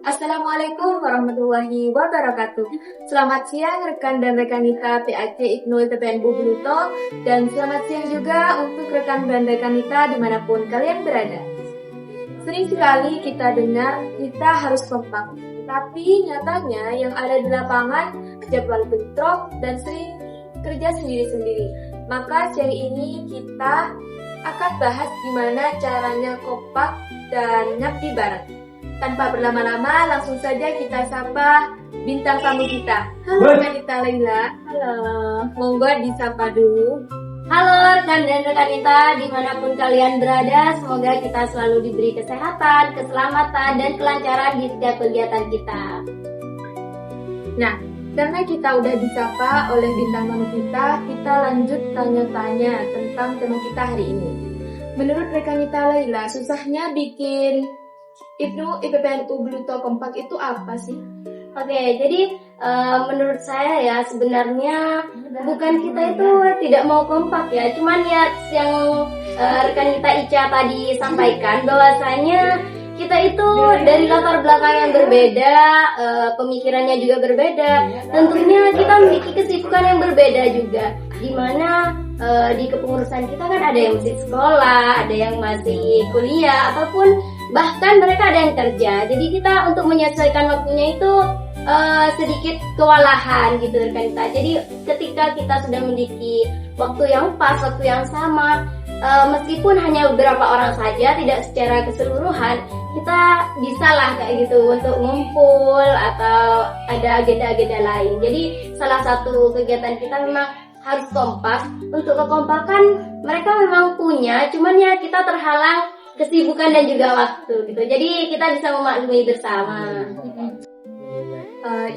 Assalamualaikum warahmatullahi wabarakatuh. Selamat siang rekan dan rekan kita PAC IPNU IPPN Buluto, dan selamat siang juga untuk rekan dan rekan kita dimanapun kalian berada. Sering sekali kita dengar kita harus kompak, tapi nyatanya yang ada di lapangan jadwal bentrok dan sering kerja sendiri-sendiri. Maka seri ini kita akan bahas gimana caranya kompak dan ngabdi bareng. Tanpa berlama-lama, langsung saja kita sapa bintang tamu kita. Halo Kanita Laila. Halo. Monggo disapa dulu. Halo rekan dan rekan kita dimanapun kalian berada, semoga kita selalu diberi kesehatan, keselamatan, dan kelancaran di setiap kegiatan kita. Nah, karena kita udah disapa oleh bintang tamu kita lanjut tanya-tanya tentang tema kita hari ini. Menurut rekanita Laila, susahnya bikin IPNU IPPNU Buluto kompak itu apa sih? Oke, jadi menurut saya ya sebenarnya bukan kita itu tidak mau kompak ya, cuman ya yang rekan kita Ica tadi sampaikan bahwasanya kita itu dari latar belakang yang berbeda, pemikirannya juga berbeda. Tentunya kita memiliki kesibukan yang berbeda juga. Dimana di kepengurusan kita kan ada yang masih sekolah, ada yang masih kuliah, ataupun bahkan mereka ada yang kerja. Jadi kita untuk menyesuaikan waktunya itu sedikit kewalahan gitu kan kita. Jadi ketika kita sudah memiliki waktu yang pas, waktu yang sama, meskipun hanya beberapa orang saja, tidak secara keseluruhan, kita bisa lah kayak gitu untuk ngumpul atau ada agenda-agenda lain. Jadi salah satu kegiatan kita memang harus kompak. Untuk kekompakan mereka memang punya, cuman ya kita terhalang kesibukan dan juga waktu gitu. Jadi kita bisa memaklumi bersama.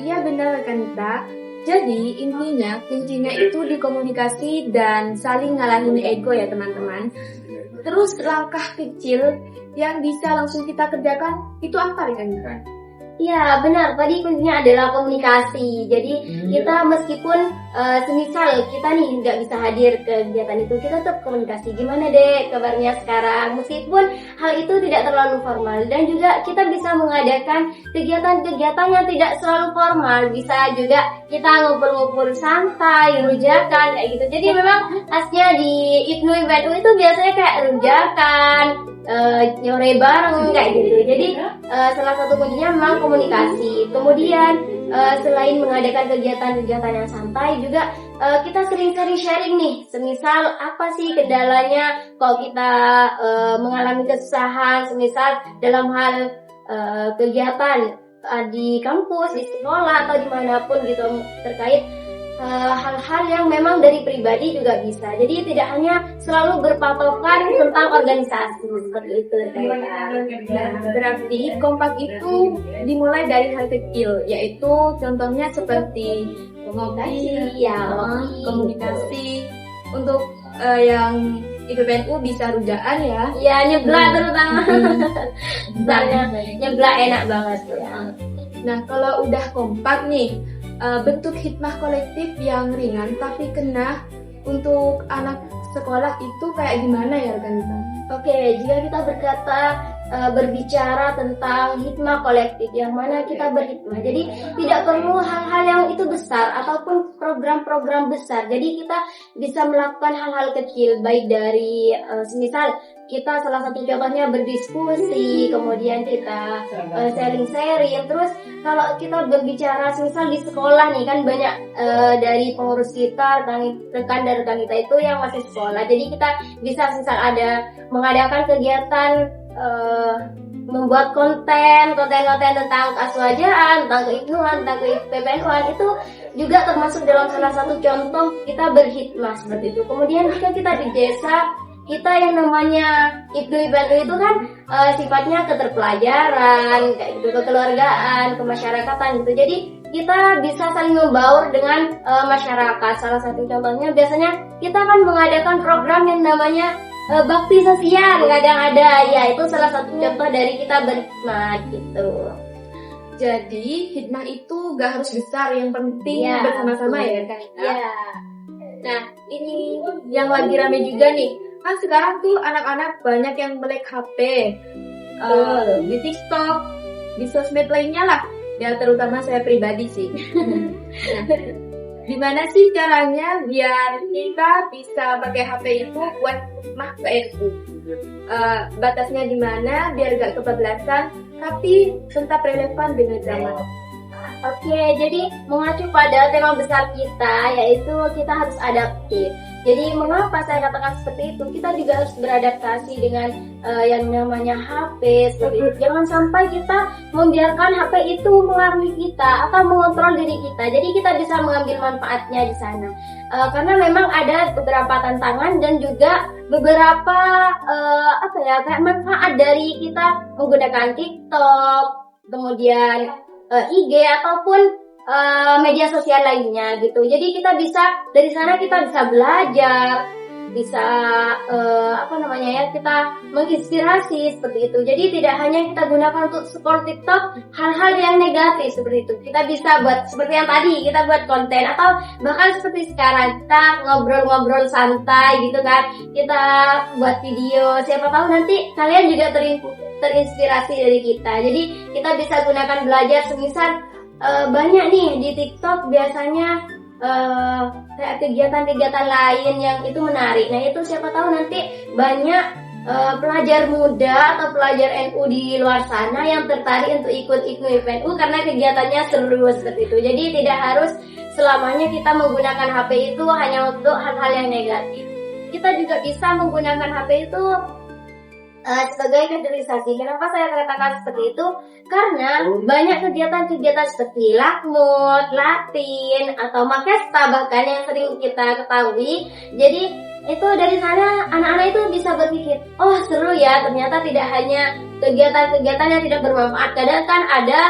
Iya benar Kanita. Jadi intinya kuncinya itu di komunikasi dan saling ngalahin ego ya teman-teman. Terus langkah kecil yang bisa langsung kita kerjakan itu apa Kanita? Ya benar, tadi kuncinya adalah komunikasi. Jadi kita meskipun semisal kita nih nggak bisa hadir ke kegiatan itu, kita tetap komunikasi. Gimana deh kabarnya sekarang? Meskipun hal itu tidak terlalu formal, dan juga kita bisa mengadakan kegiatan-kegiatan yang tidak selalu formal. Bisa juga kita ngumpul-ngumpul santai, rujakan kayak gitu. Jadi memang khasnya di IPNU IPPNU itu biasanya kayak rujakan, nyore bareng kayak gitu. Jadi salah satu kuncinya memang komunikasi. Kemudian selain mengadakan kegiatan-kegiatan yang santai, juga kita sering-sering sharing nih. Semisal apa sih kendalanya kalau kita mengalami kesusahan, semisal dalam hal kegiatan di kampus, di sekolah atau dimanapun gitu, terkait hal-hal yang memang dari pribadi juga bisa. Jadi tidak hanya selalu berpatokan tentang organisasi seperti itu. Berarti kompak itu dimulai dari hal kecil, yaitu contohnya seperti ngopi, komunikasi. Untuk yang IPPNU bisa rujaan ya. Ya, nyeblak terutama. Misalnya nyeblak enak banget ya. Nah, kalau udah kompak nih, bentuk hikmah kolektif yang ringan tapi kena untuk anak sekolah itu kayak gimana ya Kanita? Oke, jika kita berbicara tentang hikmah kolektif, yang mana kita berhikmah, jadi tidak perlu hal-hal yang itu besar ataupun program-program besar. Jadi kita bisa melakukan hal-hal kecil, baik dari semisal kita salah satu contohnya berdiskusi, kemudian kita sharing-sharing. Terus kalau kita berbicara semisal di sekolah nih kan banyak dari pengurus kita, rekan dan rekan kita itu yang masih sekolah. Jadi kita bisa semisal ada mengadakan kegiatan membuat konten tentang keaswajaan, tentang keiknuan, tentang keIPPNU-an, itu juga termasuk dalam salah satu contoh kita berhikmah seperti itu. Kemudian jika kita di desa, kita yang namanya IPNU IPPNU itu kan sifatnya keterpelajaran, kayak gitu, kekeluargaan, kemasyarakatan gitu. Jadi kita bisa saling membaur dengan masyarakat. Salah satu contohnya biasanya kita kan mengadakan program yang namanya bakti sosial, kadang ada ya, itu salah satu contoh dari kita berhikmah gitu. Jadi hikmah itu gak harus besar, yang penting bersama-sama ya Kanita. Ya. Nah, ini yang lagi rame juga nih. Kan sekarang tuh anak-anak banyak yang melek HP di TikTok, di sosmed lainnya lah. Ya terutama saya pribadi sih. Nah, gimana sih caranya biar kita bisa pakai HP itu buat mah PNU? Batasnya di mana biar gak kebablasan tapi tetap relevan dengan zaman. Oke, jadi mengacu pada tema besar kita, yaitu kita harus adaptif. Jadi mengapa saya katakan seperti itu? Kita juga harus beradaptasi dengan yang namanya HP seperti itu. Jangan sampai kita membiarkan HP itu mempengaruhi kita atau mengontrol diri kita. Jadi kita bisa mengambil manfaatnya di sana. Karena memang ada beberapa tantangan dan juga beberapa kayak manfaat dari kita menggunakan TikTok, kemudian IG ataupun media sosial lainnya gitu. Jadi kita bisa dari sana kita bisa belajar, bisa kita menginspirasi seperti itu. Jadi tidak hanya kita gunakan untuk scroll TikTok hal-hal yang negatif seperti itu. Kita bisa buat seperti yang tadi, kita buat konten atau bahkan seperti sekarang kita ngobrol-ngobrol santai gitu kan. Kita buat video, siapa tahu nanti kalian juga terinspirasi dari kita. Jadi kita bisa gunakan belajar semisal banyak nih di TikTok biasanya kayak kegiatan-kegiatan lain yang itu menarik. Nah itu siapa tahu nanti banyak pelajar muda atau pelajar NU di luar sana yang tertarik untuk ikut IPNU karena kegiatannya seru seperti itu. Jadi tidak harus selamanya kita menggunakan HP itu hanya untuk hal-hal yang negatif. Kita juga bisa menggunakan HP itu sebagai kaderisasi. Kenapa saya katakan seperti itu? Karena banyak kegiatan-kegiatan seperti lakmut, latin, atau makesta bahkan yang sering kita ketahui. Jadi itu dari sana anak-anak itu bisa berpikir, oh seru ya, ternyata tidak hanya kegiatan-kegiatan yang tidak bermanfaat. Kadang kan ada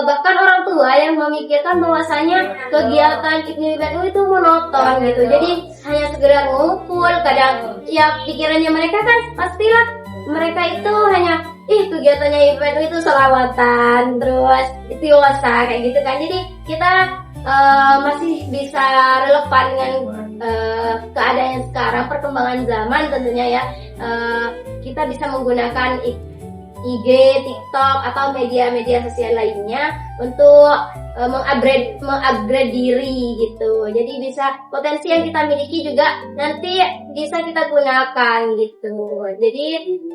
bahkan orang tua yang memikirkan bahwasanya kegiatan IPNU itu monoton gitu. Jadi hanya sekedar ngumpul, kadang ya pikirannya mereka kan pastilah mereka itu hanya kegiatannya IPNU itu selawatan terus istighosah kayak gitu kan. Jadi kita masih bisa relevan dengan keadaan sekarang, perkembangan zaman tentunya ya. Kita bisa menggunakan IG, TikTok atau media-media sosial lainnya untuk mengupgrade diri gitu. Jadi bisa potensi yang kita miliki juga nanti bisa kita gunakan gitu. Jadi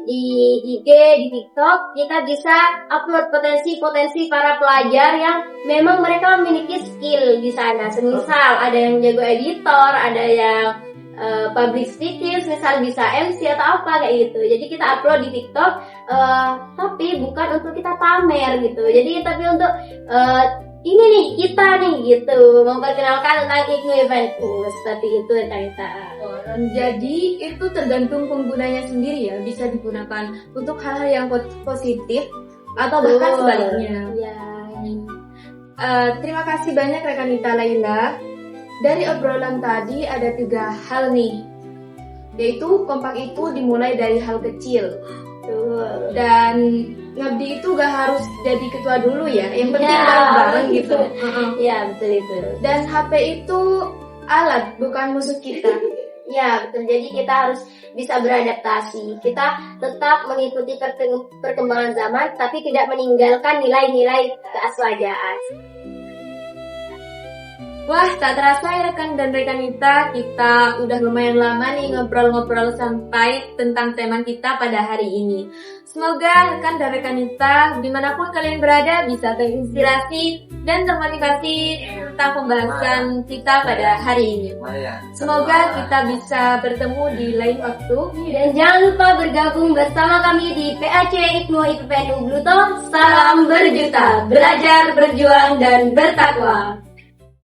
di IG, di TikTok kita bisa upload potensi-potensi para pelajar yang memang mereka memiliki skill di sana. Semisal ada yang jago editor, ada yang public speaking, misal bisa MC atau apa kayak gitu. Jadi kita upload di TikTok, tapi bukan untuk kita pamer gitu. Jadi tapi untuk ini nih kita nih gitu, memperkenalkan tentang IPNU seperti itu kita. Jadi itu tergantung penggunanya sendiri ya, bisa digunakan untuk hal-hal yang positif atau bahkan sebaliknya. Ya. Terima kasih banyak rekan Nita Laila. Dari obrolan tadi ada 3 hal nih, yaitu kompak itu dimulai dari hal kecil. Dan ngabdi itu gak harus jadi ketua dulu ya, yang penting bareng-bareng gitu. Ya betul itu. Dan HP itu alat, bukan musuh kita. Ya betul, jadi kita harus bisa beradaptasi. Kita tetap mengikuti perkembangan zaman, tapi tidak meninggalkan nilai-nilai keaswajaan. Wah, tak terasa ya rekan dan rekan kita udah lumayan lama nih ngobrol-ngobrol sampai tentang tema kita pada hari ini. Semoga rekan dan rekan kita dimanapun kalian berada bisa terinspirasi dan termotivasi tentang pembahasan kita pada hari ini. Semoga kita bisa bertemu di lain waktu. Dan jangan lupa bergabung bersama kami di PAC IPNU IPNU Bluto. Salam berjuta, belajar, berjuang, dan bertakwa.